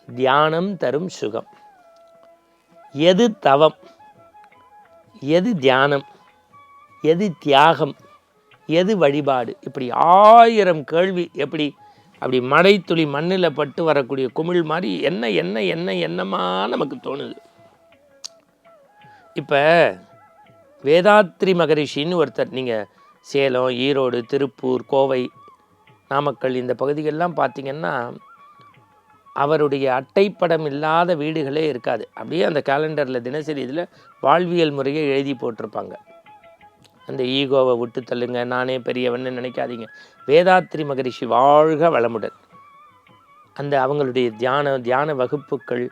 தியானம் தரும் சுகம். எது தவம், எது தியானம், எது தியாகம், எது வழிபாடு, இப்படி 1000 கேள்வி. எப்படி அப்படி மழை துளி மண்ணில் பட்டு வரக்கூடிய குமிழ் மாதிரி என்ன என்ன என்ன என்னமா நமக்கு தோணுது. இப்போ வேதாத்ரி மகரிஷின்னு ஒருத்தர், நீங்கள் சேலம், ஈரோடு, திருப்பூர், கோவை, நாமக்கல் இந்த பகுதிகளெலாம் பார்த்திங்கன்னா அவருடைய அட்டைப்படம் இல்லாத வீடுகளே இருக்காது. அப்படியே அந்த கேலண்டரில் தினசரி இதில் வாழ்வியல் முறையை எழுதி போட்டிருப்பாங்க. அந்த ஈகோவை விட்டு தள்ளுங்க, நானே பெரியவன்னு நினைக்காதீங்க. வேதாத்ரி மகரிஷி வாழ்க வளமுடன். அந்த அவங்களுடைய தியான வகுப்புகள்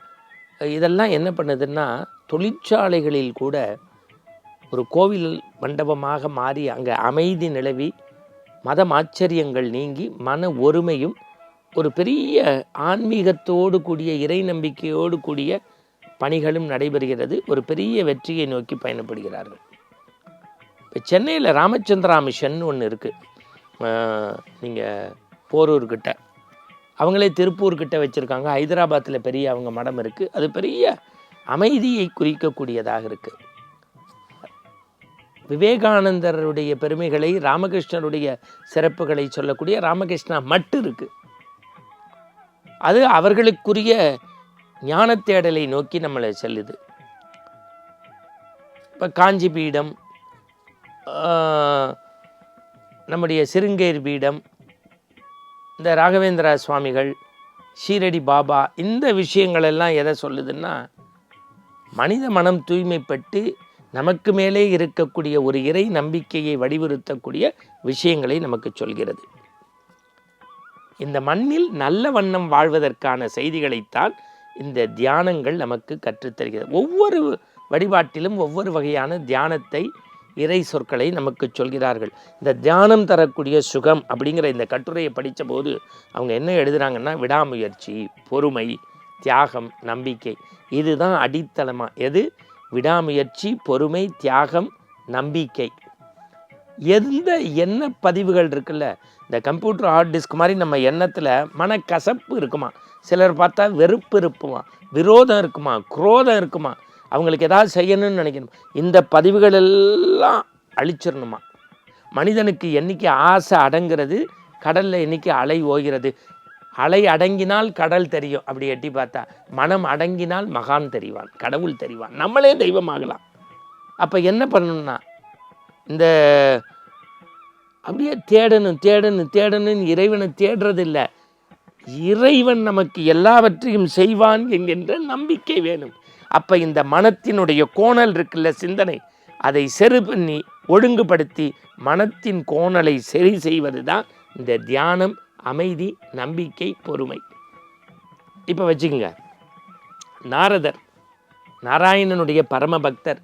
இதெல்லாம் என்ன பண்ணுதுன்னா, தொழிற்சாலைகளில் கூட ஒரு கோவில் மண்டபமாக மாறி அங்கே அமைதி நிலவி மதம் ஆச்சரியங்கள் நீங்கி மன ஒருமையும் ஒரு பெரிய ஆன்மீகத்தோடு கூடிய இறை நம்பிக்கையோடு கூடிய பணிகளும் நடைபெறுகிறது. ஒரு பெரிய வெற்றியை நோக்கி பயணப்படுகிறார்கள். இப்போ சென்னையில் ராமச்சந்திரா மிஷன் ஒன்று இருக்குது. நீங்கள் போரூர்கிட்ட, அவங்களே திருப்பூர்கிட்ட வச்சுருக்காங்க. ஹைதராபாத்தில் பெரிய அவங்க மடம் இருக்குது. அது பெரிய அமைதியை குறிக்கக்கூடியதாக இருக்குது. விவேகானந்தருடைய பெருமைகளை, ராமகிருஷ்ணருடைய சிறப்புகளை சொல்லக்கூடிய ராமகிருஷ்ணா மட்டு இருக்குது. அது அவர்களுக்குரிய ஞான தேடலை நோக்கி நம்மளை செல்லுது. இப்போ காஞ்சி பீடம், நம்முடைய சிருங்கேரி பீடம், இந்த ராகவேந்திரா சுவாமிகள், ஷீரடி பாபா, இந்த விஷயங்களெல்லாம் எதை சொல்லுதுன்னா, மனித மனம் தூய்மைப்பட்டு நமக்கு மேலே இருக்கக்கூடிய ஒரு இறை நம்பிக்கையை வலியுறுத்தக்கூடிய விஷயங்களை நமக்கு சொல்கிறது. இந்த மண்ணில் நல்ல வண்ணம் வாழ்வதற்கான செய்திகளைத்தான் இந்த தியானங்கள் நமக்கு கற்றுத்தருகிறது. ஒவ்வொரு வழிபாட்டிலும் ஒவ்வொரு வகையான தியானத்தை, இறை சொற்களை நமக்கு சொல்கிறார்கள். இந்த தியானம் தரக்கூடிய சுகம் அப்படிங்கிற இந்த கட்டுரையை படித்த போது அவங்க என்ன எழுதுகிறாங்கன்னா, விடாமுயற்சி, பொறுமை, தியாகம், நம்பிக்கை, இதுதான் அடித்தளமாக. எது? விடாமுயற்சி, பொறுமை, தியாகம், நம்பிக்கை. என்ன பதிவுகள் இருக்குல்ல, இந்த கம்ப்யூட்டர் ஹார்ட் டிஸ்க் மாதிரி நம்ம எண்ணத்தில் மனக்கசப்பு இருக்குமா, சிலர் பார்த்தா வெறுப்பு இருக்குமா, விரோதம் இருக்குமா, குரோதம் இருக்குமா, அவங்களுக்கு ஏதாவது செய்யணும்னு நினைக்கணும். இந்த பதிவுகள் எல்லாம் அழிச்சிடணுமா. மனிதனுக்கு என்னைக்கு ஆசை அடங்கிறது, கடலில் என்னைக்கு அலை ஓகிறது. அலை அடங்கினால் கடல் தெரியும், அப்படி எட்டி பார்த்தா. மனம் அடங்கினால் மகான் தெரிவான், கடவுள் தெரிவான், நம்மளே தெய்வமாகலாம். அப்போ என்ன பண்ணணும்னா, இந்த அப்படியே தேடணும் இறைவனை தேடுறது இல்லை. இறைவன் நமக்கு எல்லாவற்றையும் செய்வான் என்கின்ற நம்பிக்கை வேணும். அப்போ இந்த மனத்தினுடைய கோணல் இருக்குல்ல, சிந்தனை, அதை சரி பண்ணி ஒழுங்குபடுத்தி மனத்தின் கோணலை சரி செய்வது தான் இந்த தியானம், அமைதி, நம்பிக்கை, பொறுமை. இப்போ வச்சுக்கோங்க, நாரதர் நாராயணனுடைய பரம பக்தர்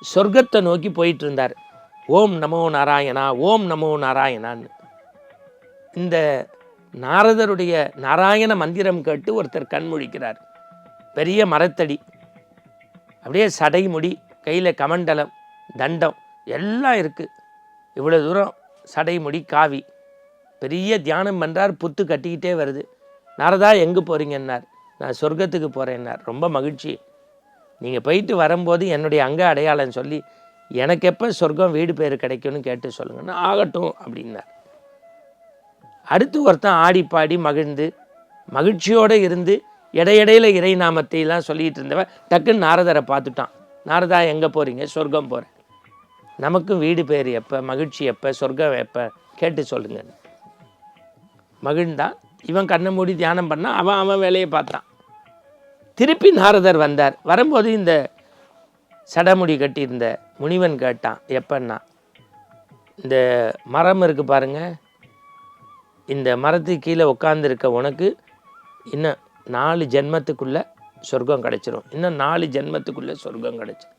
சொர்க்கத்தை நோக்கி போயிட்டு இருந்தார். ஓம் நமோ நாராயணா, ஓம் நமோ நாராயணான்னு. இந்த நாரதருடைய நாராயண மந்திரம் கேட்டு ஒருத்தர் கண்முழிக்கிறார். பெரிய மரத்தடி, அப்படியே சடைமுடி, கையில் கமண்டலம், தண்டம் எல்லாம் இருக்குது. இவ்வளோ தூரம் சடைமுடி, காவி, பெரிய தியானம் பண்ணுறார். புத்து கட்டிக்கிட்டே வருது. நாரதா எங்கே போகிறீங்கன்னார். நான் சொர்க்கத்துக்கு போகிறேன்னார். ரொம்ப மகிழ்ச்சி, நீங்கள் போயிட்டு வரும்போது என்னுடைய அங்க அடையாளம் சொல்லி எனக்கு எப்போ சொர்க்கம் வீடு பேர் கிடைக்கும்னு கேட்டு சொல்லுங்கன்னா, ஆகட்டும் அப்படின்னார். அடுத்து ஒருத்தன் ஆடி பாடி மகிழ்ந்து மகிழ்ச்சியோடு இருந்து இடையிடையில் இறை நாமத்தையெல்லாம் சொல்லிகிட்டு இருந்தவன் டக்குன்னு நாரதரை பார்த்துட்டான். நாரதா எங்கே போகிறீங்க? சொர்க்கம் போகிறேன். நமக்கும் வீடு பேர் எப்போ, மகிழ்ச்சி எப்போ, சொர்க்கம் எப்போ கேட்டு சொல்லுங்க. மகிழ்ந்தான். இவன் கண்ணை மூடி தியானம் பண்ணான். அவன் வேலையை பார்த்தான். திருப்பி நாரதர் வந்தார். வரும்போது இந்த சடமுடி கட்டியிருந்த முனிவன் கேட்டான், எப்பன்னா, இந்த மரம் இருக்குது பாருங்க, இந்த மரத்துக்கு கீழே உட்காந்துருக்க உனக்கு இன்னும் 4 ஜென்மத்துக்குள்ளே சொர்க்கம் கிடச்சிரும். இன்னும் 4 ஜென்மத்துக்குள்ளே சொர்க்கம் கிடச்சிரும்.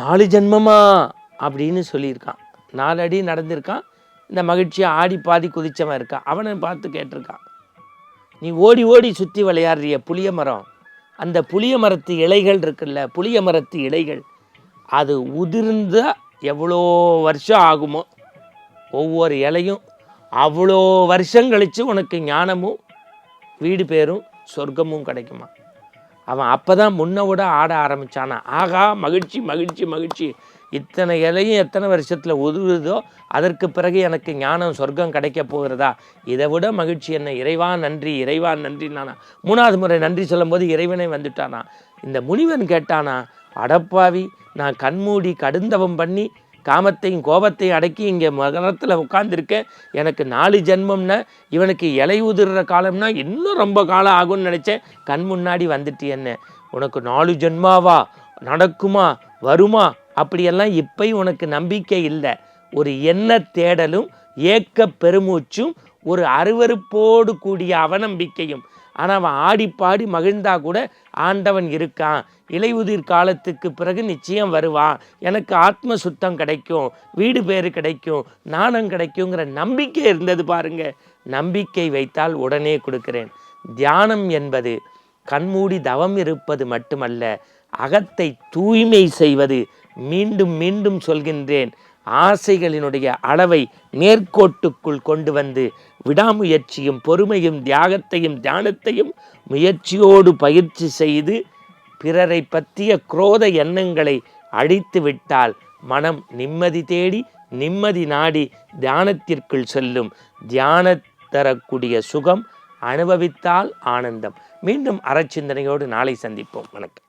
4 ஜென்மமா அப்படின்னு சொல்லியிருக்கான். 4 அடி நடந்திருக்கான். இந்த மகிழ்ச்சியை ஆடி பாதி குதிச்சவன் இருக்கான். அவனை பார்த்து கேட்டிருக்கான், நீ ஓடி ஓடி சுற்றி விளையாடுறிய புளிய மரம், அந்த புளிய மரத்து இலைகள் இருக்குல்ல, புளிய மரத்து இலைகள், அது உதிர்ந்த எவ்வளோ வருஷம் ஆகுமோ, ஒவ்வொரு இலையும் அவ்வளோ வருஷம் கழித்து உனக்கு ஞானமும் வீடு பேரும் சொர்க்கமும் கிடைக்குமா. அவன் அப்போ தான் முன்ன விட ஆட ஆரம்பித்தானா. ஆகா மகிழ்ச்சி மகிழ்ச்சி மகிழ்ச்சி, இத்தனை இலையும் எத்தனை வருஷத்தில் உதுவுதோ அதற்கு பிறகு எனக்கு ஞானம் சொர்க்கம் கிடைக்க போகிறதா, இதை விட மகிழ்ச்சி என்ன, இறைவா நன்றி இறைவா நன்றி. நானா 3வது முறை நன்றி சொல்லும்போது இறைவனை வந்துட்டானா. இந்த முனிவன் கேட்டானா, அடப்பாவி, நான் கண்மூடி கடுந்தவம் பண்ணி காமத்தையும் கோபத்தையும் அடக்கி இங்கே மகரத்தில் உட்காந்துருக்கேன், எனக்கு 4 ஜென்மம்னா இவனுக்கு இலை உதிர்ற காலம்னா இன்னும் ரொம்ப காலம் ஆகும்னு நினச்சேன், கண் முன்னாடி வந்துட்டு என்ன, உனக்கு 4 ஜென்மாவா நடக்குமா வருமா அப்படியெல்லாம் இப்பயும் உனக்கு நம்பிக்கை இல்லை. ஒரு எண்ண தேடலும் ஏக்க பெருமூச்சும் ஒரு அருவருப்போடு கூடிய அவநம்பிக்கையும். ஆனால் அவன் ஆடி பாடி மகிழ்ந்தா கூட ஆண்டவன் இருக்கான், இலையுதிர் காலத்துக்கு பிறகு நிச்சயம் வருவான், எனக்கு ஆத்ம சுத்தம் கிடைக்கும், வீடு பேறு கிடைக்கும், நாணம் கிடைக்குங்கிற நம்பிக்கை இருந்தது பாருங்க. நம்பிக்கை வைத்தால் உடனே கொடுக்கிறேன். தியானம் என்பது கண்மூடி தவம் இருப்பது மட்டுமல்ல, அகத்தை தூய்மை செய்வது. மீண்டும் மீண்டும் சொல்கின்றேன், ஆசைகளினுடைய அளவை நேர்கோட்டுக்குள் கொண்டு வந்து விடாமுயற்சியும் பொறுமையும் தியாகத்தையும் தியானத்தையும் முயற்சியோடு பயிற்சி செய்து பிறரை பற்றிய குரோத எண்ணங்களை அழித்து விட்டால் மனம் நிம்மதி தேடி நிம்மதி நாடி தியானத்திற்குள் செல்லும். தியான தரக்கூடிய சுகம் அனுபவித்தால் ஆனந்தம். மீண்டும் அறச்சிந்தனையோடு நாளை சந்திப்போம். வணக்கம்.